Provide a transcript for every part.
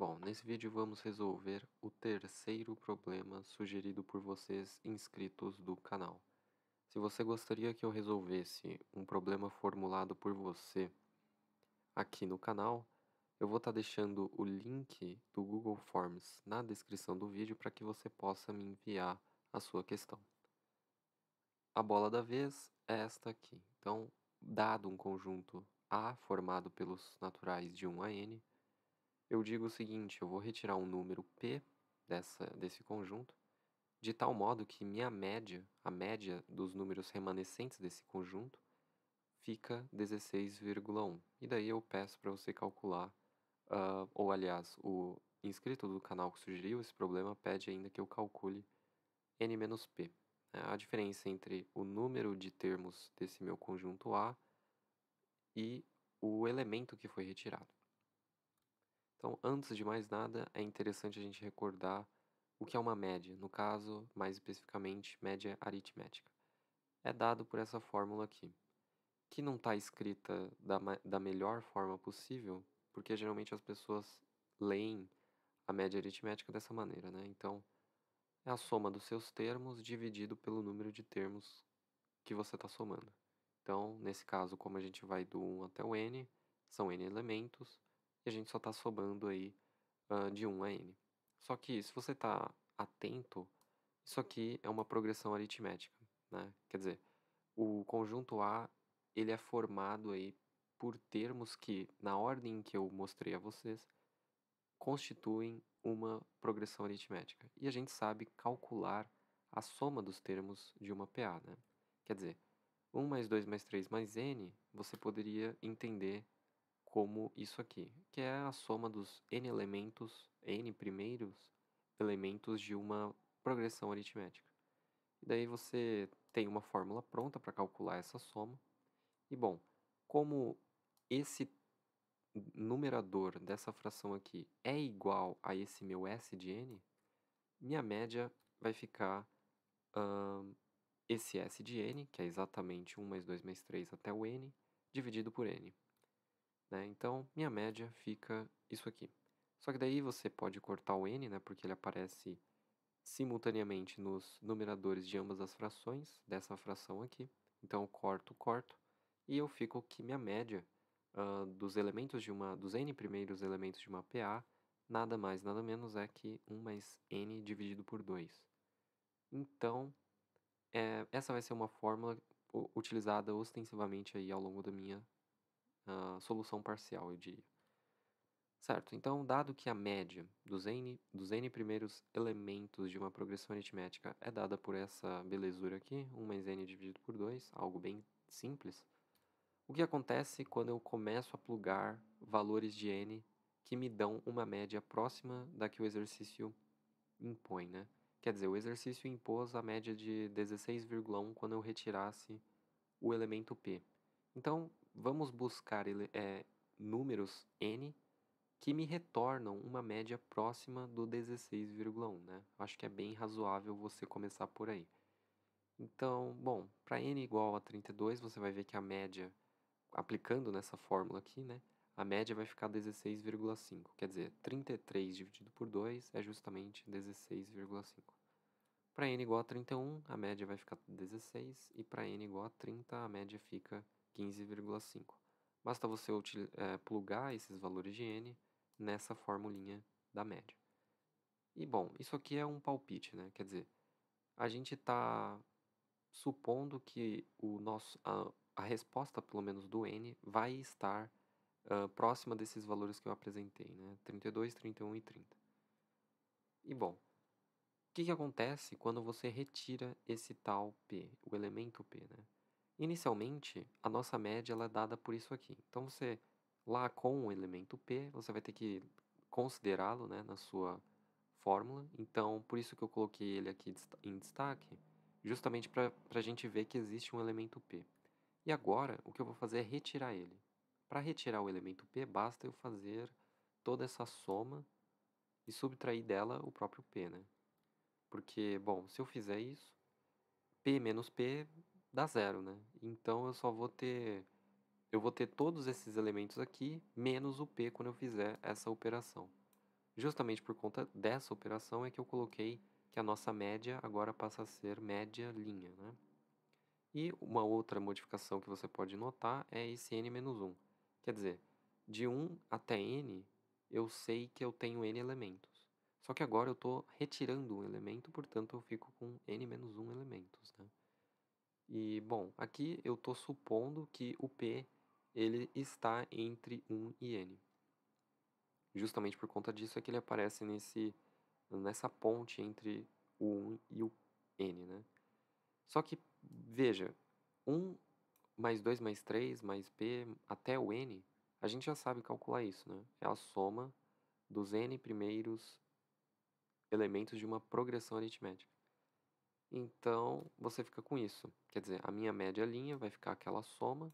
Bom, nesse vídeo vamos resolver o terceiro problema sugerido por vocês inscritos do canal. Se você gostaria que eu resolvesse um problema formulado por você aqui no canal, eu vou estar deixando o link do Google Forms na descrição do vídeo para que você possa me enviar a sua questão. A bola da vez é esta aqui. Então, dado um conjunto A formado pelos naturais de 1 a n, eu digo o seguinte: eu vou retirar um número p desse conjunto, de tal modo que minha média, a média dos números remanescentes desse conjunto, fica 16,1. E daí eu peço para você calcular, ou aliás, o inscrito do canal que sugeriu esse problema pede ainda que eu calcule n menos p, né, a diferença entre o número de termos desse meu conjunto A e o elemento que foi retirado. Então, antes de mais nada, é interessante a gente recordar o que é uma média, no caso, mais especificamente, média aritmética. É dado por essa fórmula aqui, que não está escrita da melhor forma possível, porque geralmente as pessoas leem a média aritmética dessa maneira, né? Então, é a soma dos seus termos dividido pelo número de termos que você está somando. Então, nesse caso, como a gente vai do 1 até o n, são n elementos, e a gente só está somando aí de 1 a n. Só que, se você está atento, isso aqui é uma progressão aritmética, né? Quer dizer, o conjunto A, ele é formado aí por termos que, na ordem que eu mostrei a vocês, constituem uma progressão aritmética. E a gente sabe calcular a soma dos termos de uma PA, né? Quer dizer, 1 mais 2 mais 3 mais n, você poderia entender como isso aqui, que é a soma dos n elementos, n primeiros elementos de uma progressão aritmética. E daí você tem uma fórmula pronta para calcular essa soma. E bom, como esse numerador dessa fração aqui é igual a esse meu S de n, minha média vai ficar esse S de n, que é exatamente 1 mais 2 mais 3 até o n, dividido por n. Né? Então, minha média fica isso aqui. Só que daí você pode cortar o n, né, porque ele aparece simultaneamente nos numeradores de ambas as frações dessa fração aqui. Então, eu corto, e eu fico que minha média dos elementos dos n primeiros elementos de uma PA, nada mais, nada menos é que 1 mais n dividido por 2. Então, essa vai ser uma fórmula utilizada ostensivamente aí ao longo da minha solução parcial, eu diria. Certo, então, dado que a média dos n primeiros elementos de uma progressão aritmética é dada por essa belezura aqui, 1 mais n dividido por 2, algo bem simples, o que acontece quando eu começo a plugar valores de n que me dão uma média próxima da que o exercício impõe, né? Quer dizer, o exercício impôs a média de 16,1 quando eu retirasse o elemento p. Então, vamos buscar números n que me retornam uma média próxima do 16,1, né? Acho que é bem razoável você começar por aí. Então, bom, para n igual a 32, você vai ver que a média, aplicando nessa fórmula aqui, né? A média vai ficar 16,5. Quer dizer, 33 dividido por 2 é justamente 16,5. Para n igual a 31, a média vai ficar 16, e para n igual a 30, a média fica 15,5. Basta você plugar esses valores de n nessa formulinha da média. E, bom, isso aqui é um palpite, né? Quer dizer, a gente está supondo que a resposta, pelo menos do n, vai estar próxima desses valores que eu apresentei, né? 32, 31 e 30. E, bom, o que acontece quando você retira esse tal p, o elemento p, né? Inicialmente, a nossa média ela é dada por isso aqui. Então, você, lá com o elemento p, você vai ter que considerá-lo, né, na sua fórmula. Então, por isso que eu coloquei ele aqui em destaque, justamente para a gente ver que existe um elemento p. E agora, o que eu vou fazer é retirar ele. Para retirar o elemento p, basta eu fazer toda essa soma e subtrair dela o próprio p, né? Porque, bom, se eu fizer isso, p menos p dá zero, né? Então eu vou ter todos esses elementos aqui, menos o p quando eu fizer essa operação. Justamente por conta dessa operação é que eu coloquei que a nossa média agora passa a ser média linha, né? E uma outra modificação que você pode notar é esse n-1. Quer dizer, de 1 até n, eu sei que eu tenho n elementos. Só que agora eu estou retirando um elemento, portanto eu fico com n-1 elementos, né? E, bom, aqui eu estou supondo que o P ele está entre 1 e n. Justamente por conta disso é que ele aparece nessa ponte entre o 1 e o n, né? Só que, veja, 1 mais 2 mais 3 mais p até o n, a gente já sabe calcular isso, né? É a soma dos n primeiros elementos de uma progressão aritmética. Então, você fica com isso. Quer dizer, a minha média linha vai ficar aquela soma,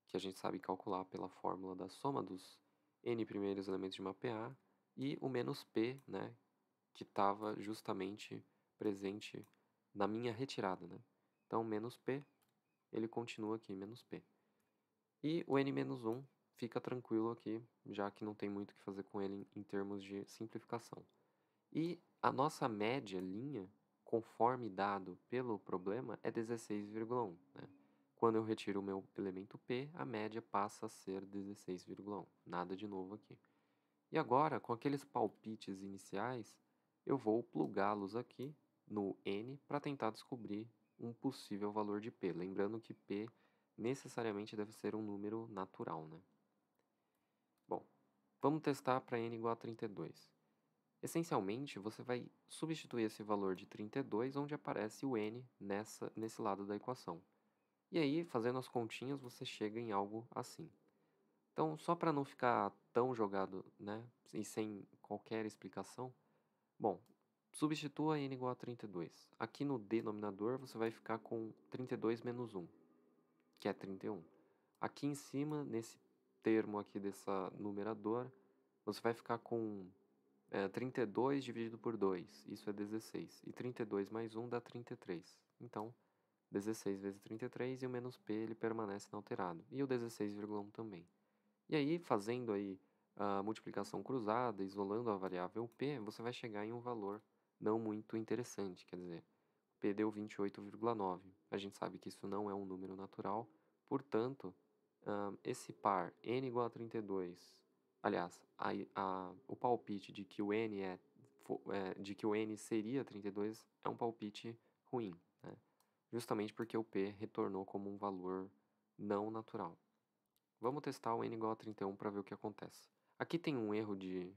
que a gente sabe calcular pela fórmula da soma dos n primeiros elementos de uma PA, e o menos p, né, que estava justamente presente na minha retirada, né? Então, menos p, ele continua aqui, menos p. E o n-1 fica tranquilo aqui, já que não tem muito o que fazer com ele em termos de simplificação. E a nossa média linha, conforme dado pelo problema, é 16,1, né? Quando eu retiro o meu elemento p, a média passa a ser 16,1. Nada de novo aqui. E agora, com aqueles palpites iniciais, eu vou plugá-los aqui no n para tentar descobrir um possível valor de p. Lembrando que p necessariamente deve ser um número natural, né? Bom, vamos testar para n igual a 32. Essencialmente, você vai substituir esse valor de 32 onde aparece o n nesse lado da equação. E aí, fazendo as continhas, você chega em algo assim. Então, só para não ficar tão jogado, né, e sem qualquer explicação, bom, substitua n igual a 32. Aqui no denominador, você vai ficar com 32 menos 1, que é 31. Aqui em cima, nesse termo aqui dessa numeradora, você vai ficar com 32 dividido por 2, isso é 16. E 32 mais 1 dá 33. Então, 16 vezes 33 e o menos p ele permanece inalterado. E o 16,1 também. E aí, fazendo aí a multiplicação cruzada, isolando a variável p, você vai chegar em um valor não muito interessante, quer dizer, p deu 28,9. A gente sabe que isso não é um número natural, portanto, esse par n igual a 32, aliás, o palpite de que o n de que o n seria 32 é um palpite ruim, né? Justamente porque o p retornou como um valor não natural. Vamos testar o n igual a 31 para ver o que acontece. Aqui tem um erro de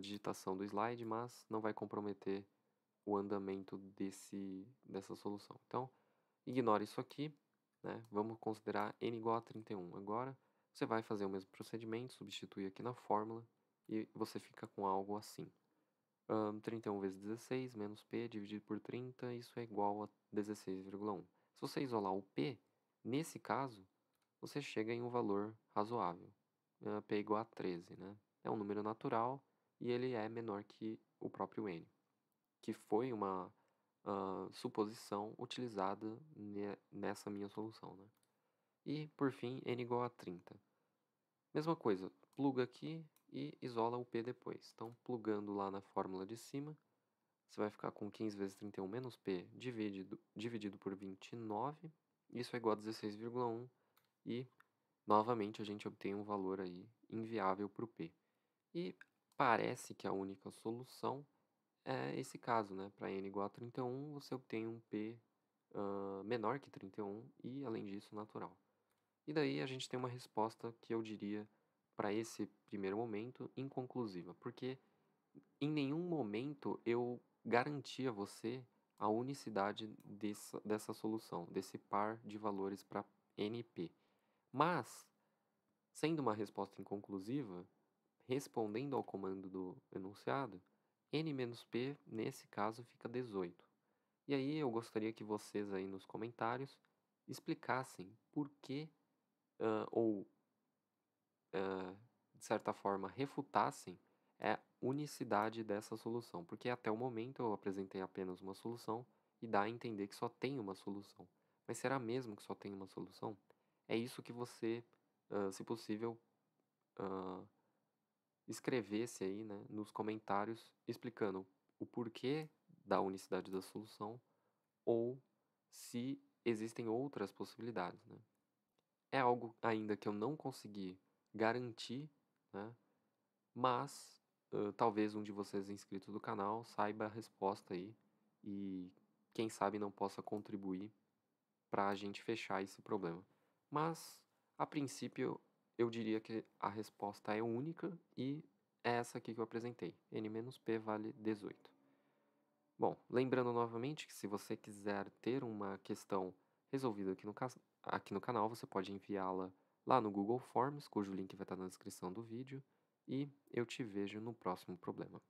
digitação do slide, mas não vai comprometer o andamento dessa solução. Então, ignore isso aqui, né? Vamos considerar n igual a 31. Agora, você vai fazer o mesmo procedimento, substituir aqui na fórmula, e você fica com algo assim. 31 vezes 16 menos p dividido por 30, isso é igual a 16,1. Se você isolar o p, nesse caso, você chega em um valor razoável. P é igual a 13, né? É um número natural e ele é menor que o próprio n, que foi uma suposição utilizada nessa minha solução, né? E, por fim, n igual a 30. Mesma coisa, pluga aqui e isola o p depois. Então, plugando lá na fórmula de cima, você vai ficar com 15 vezes 31 menos p dividido por 29. Isso é igual a 16,1 e, novamente, a gente obtém um valor aí inviável para o p. E parece que a única solução é esse caso, né? Para n igual a 31, você obtém um p menor que 31 e, além disso, natural. E daí a gente tem uma resposta que eu diria, para esse primeiro momento, inconclusiva, porque em nenhum momento eu garanti a você a unicidade dessa solução, desse par de valores para NP. Mas, sendo uma resposta inconclusiva, respondendo ao comando do enunciado, n-p nesse caso fica 18. E aí eu gostaria que vocês aí nos comentários explicassem por que, ou de certa forma refutassem a unicidade dessa solução, porque até o momento eu apresentei apenas uma solução e dá a entender que só tem uma solução. Mas será mesmo que só tem uma solução? É isso que você, se possível, escrevesse aí, né, nos comentários explicando o porquê da unicidade da solução ou se existem outras possibilidades, né. É algo ainda que eu não consegui garantir, né, mas, talvez um de vocês inscritos do canal saiba a resposta aí e quem sabe não possa contribuir para a gente fechar esse problema. Mas, a princípio, eu diria que a resposta é única e é essa aqui que eu apresentei. N-P vale 18. Bom, lembrando novamente que se você quiser ter uma questão resolvida aqui no canal, você pode enviá-la lá no Google Forms, cujo link vai estar na descrição do vídeo, e eu te vejo no próximo problema.